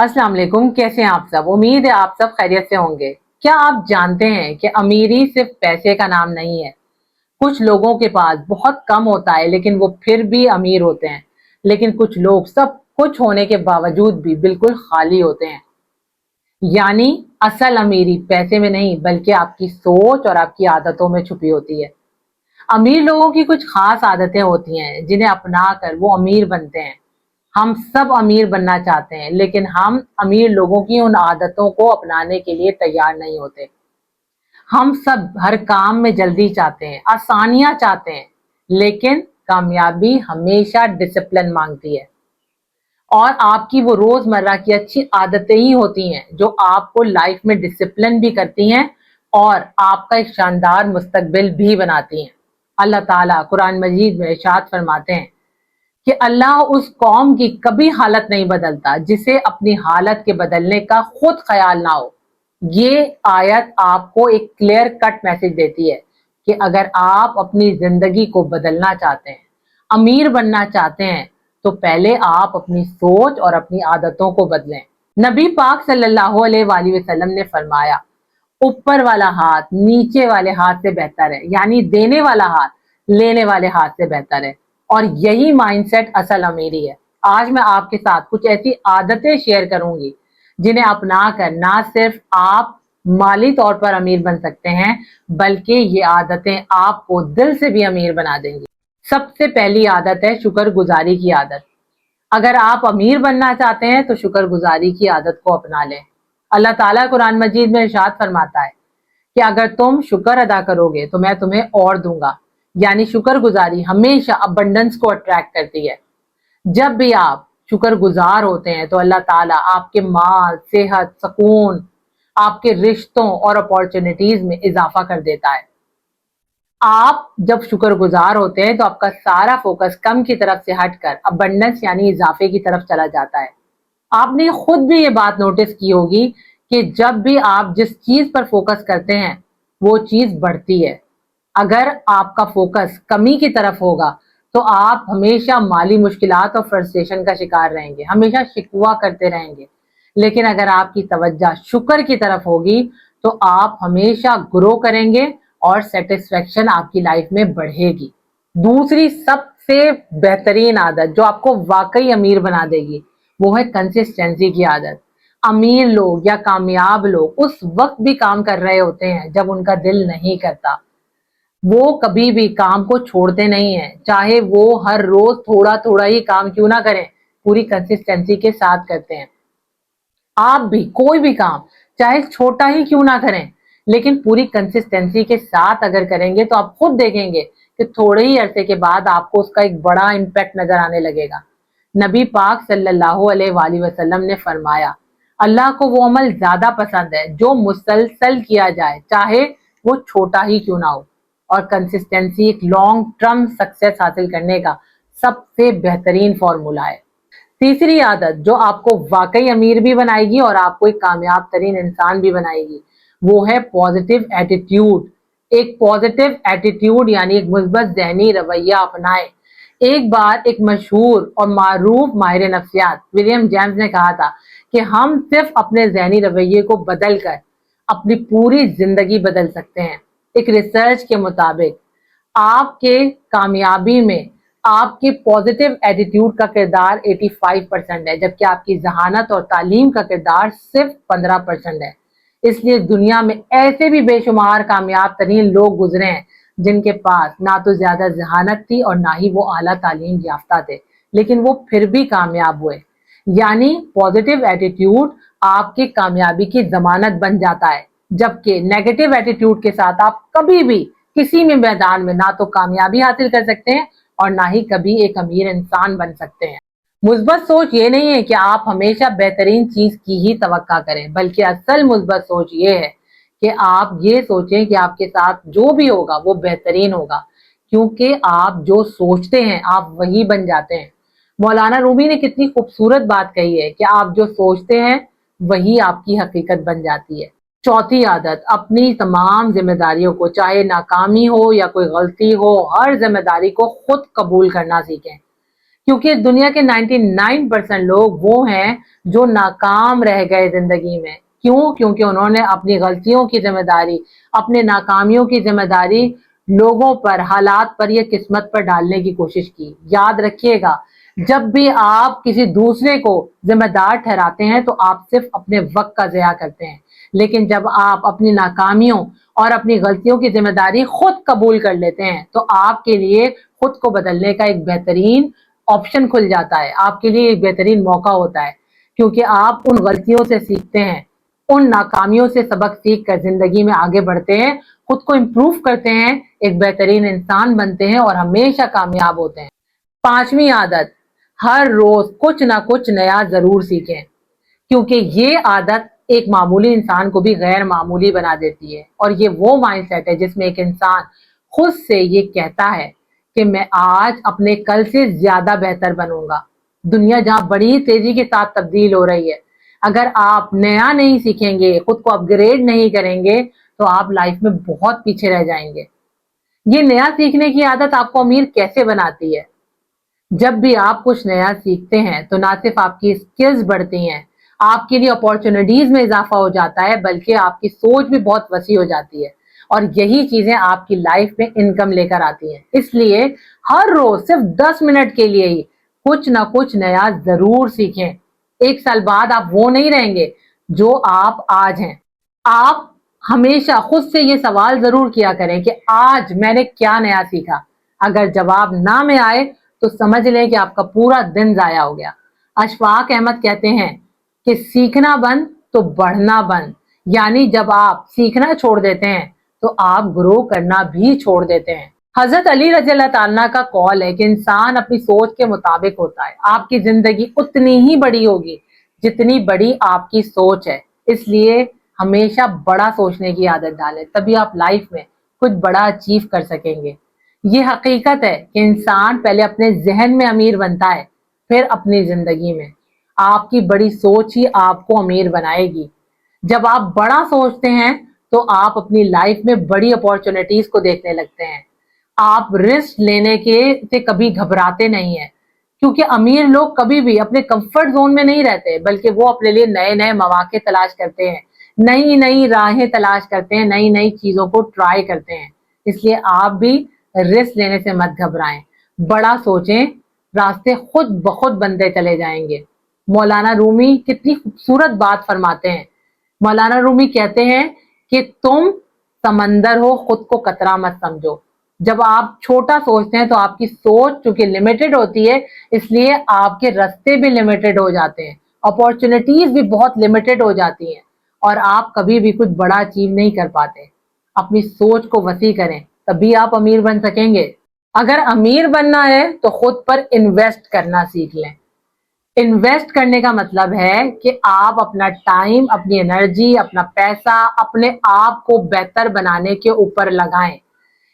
अस्सलाम वालेकुम। कैसे हैं आप सब? उम्मीद है आप सब खैरियत से होंगे। क्या आप जानते हैं कि अमीरी सिर्फ पैसे का नाम नहीं है। कुछ लोगों के पास बहुत कम होता है लेकिन वो फिर भी अमीर होते हैं, लेकिन कुछ लोग सब कुछ होने के बावजूद भी बिल्कुल खाली होते हैं। यानी असल अमीरी पैसे में नहीं बल्कि आपकी सोच और आपकी आदतों में छुपी होती है। अमीर लोगों की कुछ खास आदतें होती हैं जिन्हें अपना कर वो अमीर बनते हैं। हम सब अमीर बनना चाहते हैं लेकिन हम अमीर लोगों की उन आदतों को अपनाने के लिए तैयार नहीं होते। हम सब हर काम में जल्दी चाहते हैं, आसानियां चाहते हैं, लेकिन कामयाबी हमेशा डिसिप्लिन मांगती है। और आपकी वो रोजमर्रा की अच्छी आदतें ही होती हैं जो आपको लाइफ में डिसिप्लिन भी करती हैं और आपका एक शानदार मुस्तकबिल भी बनाती हैं। अल्लाह ताला कुरान मजीद में इरशाद फरमाते हैं कि अल्लाह उस कौम की कभी हालत नहीं बदलता जिसे अपनी हालत के बदलने का खुद ख्याल ना हो। ये आयत आपको एक क्लियर कट मैसेज देती है कि अगर आप अपनी जिंदगी को बदलना चाहते हैं, अमीर बनना चाहते हैं, तो पहले आप अपनी सोच और अपनी आदतों को बदलें। नबी पाक सल्लल्लाहु अलैहि वसल्लम ने फरमाया, ऊपर वाला हाथ नीचे वाले हाथ से बेहतर है, यानी देने वाला हाथ लेने वाले हाथ से बेहतर है। और यही माइंडसेट असल अमीरी है। आज मैं आपके साथ कुछ ऐसी आदतें शेयर करूंगी जिन्हें अपना कर ना सिर्फ आप माली तौर पर अमीर बन सकते हैं बल्कि ये आदतें आपको दिल से भी अमीर बना देंगी। सबसे पहली आदत है शुक्रगुजारी की आदत। अगर आप अमीर बनना चाहते हैं तो शुक्रगुजारी की आदत को अपना लें। अल्लाह ताला कुरान मजीद में इरशाद फरमाता है कि अगर तुम शुक्र अदा करोगे तो मैं तुम्हें और दूंगा। यानी शुक्रगुजारी हमेशा अबंडेंस को अट्रैक्ट करती है। जब भी आप शुक्रगुजार होते हैं तो अल्लाह ताला आपके माल, सेहत, सुकून, आपके रिश्तों और अपॉर्चुनिटीज में इजाफा कर देता है। आप जब शुक्रगुजार होते हैं तो आपका सारा फोकस कम की तरफ से हटकर अबंडेंस यानी इजाफे की तरफ चला जाता है। आपने खुद भी ये बात नोटिस की होगी कि जब भी आप जिस चीज पर फोकस करते हैं वो चीज बढ़ती है। अगर आपका फोकस कमी की तरफ होगा तो आप हमेशा माली मुश्किलात और फ्रस्ट्रेशन का शिकार रहेंगे, हमेशा शिकवा करते रहेंगे। लेकिन अगर आपकी तवज्जो शुक्र की तरफ होगी तो आप हमेशा ग्रो करेंगे और सेटिस्फेक्शन आपकी लाइफ में बढ़ेगी। दूसरी सबसे बेहतरीन आदत जो आपको वाकई अमीर बना देगी वो है कंसिस्टेंसी की आदत। अमीर लोग या कामयाब लोग उस वक्त भी काम कर रहे होते हैं जब उनका दिल नहीं करता। वो कभी भी काम को छोड़ते नहीं हैं, चाहे वो हर रोज थोड़ा थोड़ा ही काम क्यों ना करें, पूरी कंसिस्टेंसी के साथ करते हैं। आप भी कोई भी काम चाहे छोटा ही क्यों ना करें, लेकिन पूरी कंसिस्टेंसी के साथ अगर करेंगे तो आप खुद देखेंगे कि थोड़े ही अरसे के बाद आपको उसका एक बड़ा इम्पैक्ट नजर आने लगेगा। नबी पाक सल्लल्लाहु अलैहि वसल्लम ने फरमाया, अल्लाह को वो अमल ज्यादा पसंद है जो मुसलसल किया जाए, चाहे वो छोटा ही क्यों ना हो। और कंसिस्टेंसी एक लॉन्ग टर्म सक्सेस हासिल करने का सबसे बेहतरीन फॉर्मूला है। तीसरी आदत जो आपको वाकई अमीर भी बनाएगी और आपको एक कामयाब तरीन इंसान भी बनाएगी वो है पॉजिटिव एटीट्यूड। एक पॉजिटिव एटीट्यूड यानी एक मुस्बत ज़हनी रवैया अपनाएं। एक बार एक मशहूर और मारूफ माहिर नफ्सियात विलियम जेम्स ने कहा था कि हम सिर्फ अपने ज़हनी रवैये को बदल कर अपनी पूरी जिंदगी बदल सकते हैं। एक रिसर्च के मुताबिक आपके कामयाबी में आपके पॉजिटिव एटीट्यूड का किरदार 85% है, जबकि आपकी जहानत और तालीम का किरदार सिर्फ 15% है। इसलिए दुनिया में ऐसे भी बेशुमार कामयाब तरीन लोग गुजरे हैं जिनके पास ना तो ज्यादा जहानत थी और ना ही वो आला तालीम याफ्ता थे, लेकिन वो फिर भी कामयाब हुए। यानी पॉजिटिव एटीट्यूड आपकी कामयाबी की जमानत बन जाता है, जबकि नेगेटिव एटीट्यूड के साथ आप कभी भी किसी भी मैदान में ना तो कामयाबी हासिल कर सकते हैं और ना ही कभी एक अमीर इंसान बन सकते हैं। मुस्बत सोच ये नहीं है कि आप हमेशा बेहतरीन चीज की ही तवक्का करें, बल्कि असल मुस्बत सोच ये है कि आप ये सोचें कि आपके साथ जो भी होगा वो बेहतरीन होगा, क्योंकि आप जो सोचते हैं आप वही बन जाते हैं। मौलाना रूमी ने कितनी खूबसूरत बात कही है कि आप जो सोचते हैं वही आपकी हकीकत बन जाती है। चौथी आदत, अपनी तमाम जिम्मेदारियों को, चाहे नाकामी हो या कोई गलती हो, हर जिम्मेदारी को खुद कबूल करना सीखें। क्योंकि दुनिया के 99% लोग वो हैं जो नाकाम रह गए जिंदगी में। क्यों? क्योंकि उन्होंने अपनी गलतियों की जिम्मेदारी, अपने नाकामियों की जिम्मेदारी लोगों पर, हालात पर या किस्मत पर डालने की कोशिश की। याद रखिएगा, जब भी आप किसी दूसरे को जिम्मेदार ठहराते हैं तो आप सिर्फ अपने वक्त का ज़िया करते हैं, लेकिन जब आप अपनी नाकामियों और अपनी गलतियों की जिम्मेदारी खुद कबूल कर लेते हैं तो आपके लिए खुद को बदलने का एक बेहतरीन ऑप्शन खुल जाता है, आपके लिए एक बेहतरीन मौका होता है, क्योंकि आप उन गलतियों से सीखते हैं, उन नाकामियों से सबक सीख कर जिंदगी में आगे बढ़ते हैं, खुद को इम्प्रूव करते हैं, एक बेहतरीन इंसान बनते हैं और हमेशा कामयाब होते हैं। 5वीं आदत, हर रोज कुछ ना कुछ नया जरूर सीखें, क्योंकि ये आदत एक मामूली इंसान को भी गैर मामूली बना देती है। और ये वो माइंडसेट है जिसमें एक इंसान खुद से ये कहता है कि मैं आज अपने कल से ज्यादा बेहतर बनूंगा। दुनिया जहां बड़ी तेजी के साथ तब्दील हो रही है, अगर आप नया नहीं सीखेंगे, खुद को अपग्रेड नहीं करेंगे तो आप लाइफ में बहुत पीछे रह जाएंगे। ये नया सीखने की आदत आपको अमीर कैसे बनाती है? जब भी आप कुछ नया सीखते हैं तो ना सिर्फ आपकी स्किल्स बढ़ती हैं, आपके लिए अपॉर्चुनिटीज में इजाफा हो जाता है, बल्कि आपकी सोच भी बहुत वसी हो जाती है और यही चीजें आपकी लाइफ में इनकम लेकर आती हैं। इसलिए हर रोज सिर्फ 10 मिनट के लिए ही कुछ ना कुछ नया जरूर सीखें। 1 साल बाद आप वो नहीं रहेंगे जो आप आज हैं। आप हमेशा खुद से ये सवाल जरूर किया करें कि आज मैंने क्या नया सीखा। अगर जवाब ना में आए तो समझ लें कि आपका पूरा दिन जाया हो गया। अशफाक अहमद कहते हैं कि सीखना बंद तो बढ़ना बंद, यानी जब आप सीखना छोड़ देते हैं तो आप ग्रो करना भी छोड़ देते हैं। हजरत अली रज़ी अल्लाह ताला का कौल है कि इंसान अपनी सोच के मुताबिक होता है। आपकी जिंदगी उतनी ही बड़ी होगी जितनी बड़ी आपकी सोच है, इसलिए हमेशा बड़ा सोचने की आदत डालें, तभी आप लाइफ में कुछ बड़ा अचीव कर सकेंगे। ये हकीकत है कि इंसान पहले अपने जहन में अमीर बनता है, फिर अपनी जिंदगी में। आपकी बड़ी सोच ही आपको अमीर बनाएगी। जब आप बड़ा सोचते हैं तो आप अपनी लाइफ में बड़ी अपॉर्चुनिटीज को देखने लगते हैं। आप रिस्क लेने के से कभी घबराते नहीं है, क्योंकि अमीर लोग कभी भी अपने कंफर्ट जोन में नहीं रहते, बल्कि वो अपने लिए नए नए मौके तलाश करते हैं, नई नई राहें तलाश करते हैं, नई नई चीजों को ट्राई करते हैं। इसलिए आप भी रिस्क लेने से मत घबराएं, बड़ा सोचें, रास्ते खुद ब खुद बनते चले जाएंगे। मौलाना रूमी कितनी खूबसूरत बात फरमाते हैं। मौलाना रूमी कहते हैं कि तुम समंदर हो, खुद को कतरा मत समझो। जब आप छोटा सोचते हैं तो आपकी सोच चूंकि लिमिटेड होती है, इसलिए आपके रास्ते भी लिमिटेड हो जाते हैं, अपॉर्चुनिटीज भी बहुत लिमिटेड हो जाती हैं और आप कभी भी कुछ बड़ा अचीव नहीं कर पाते। अपनी सोच को वसी करें, तभी आप अमीर बन सकेंगे। अगर अमीर बनना है तो खुद पर इन्वेस्ट करना सीख लें। इन्वेस्ट करने का मतलब है कि आप अपना टाइम, अपनी एनर्जी, अपना पैसा अपने आप को बेहतर बनाने के ऊपर लगाएं।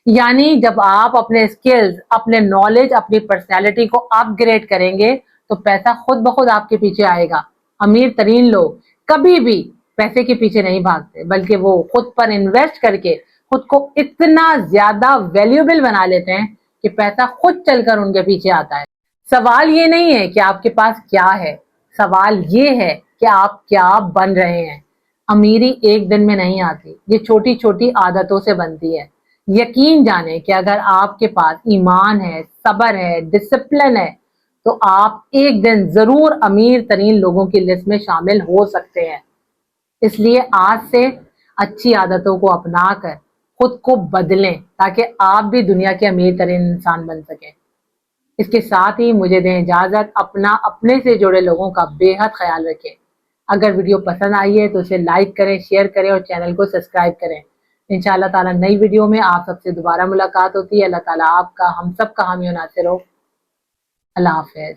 यानी जब आप अपने स्किल्स, अपने नॉलेज, अपनी पर्सनैलिटी को अपग्रेड करेंगे तो पैसा खुद ब खुद आपके पीछे आएगा। अमीर तरीन लोग कभी भी पैसे के पीछे नहीं भागते, बल्कि वो खुद पर इन्वेस्ट करके खुद को इतना ज्यादा वैल्यूएबल बना लेते हैं कि पैसा खुद चलकर उनके पीछे आता है। सवाल ये नहीं है कि आपके पास क्या है, सवाल ये है कि आप क्या बन रहे हैं। अमीरी एक दिन में नहीं आती, ये छोटी छोटी आदतों से बनती है। यकीन जाने कि अगर आपके पास ईमान है, सब्र है, डिसिप्लिन है, तो आप एक दिन जरूर अमीर तरीन लोगों की लिस्ट में शामिल हो सकते हैं। इसलिए आज से अच्छी आदतों को अपनाकर खुद को बदलें, ताकि आप भी दुनिया के अमीर तरीन इंसान बन सकें। इसके साथ ही मुझे दें इजाजत। अपने से जुड़े लोगों का बेहद ख्याल रखें। अगर वीडियो पसंद आई है तो इसे लाइक करें, शेयर करें और चैनल को सब्सक्राइब करें। इंशाअल्लाह ताला नई वीडियो में आप सबसे दोबारा मुलाकात होती है। अल्लाह ताला आपका, हम सब का हामी और नासिर हो। अल्लाह हाफिज।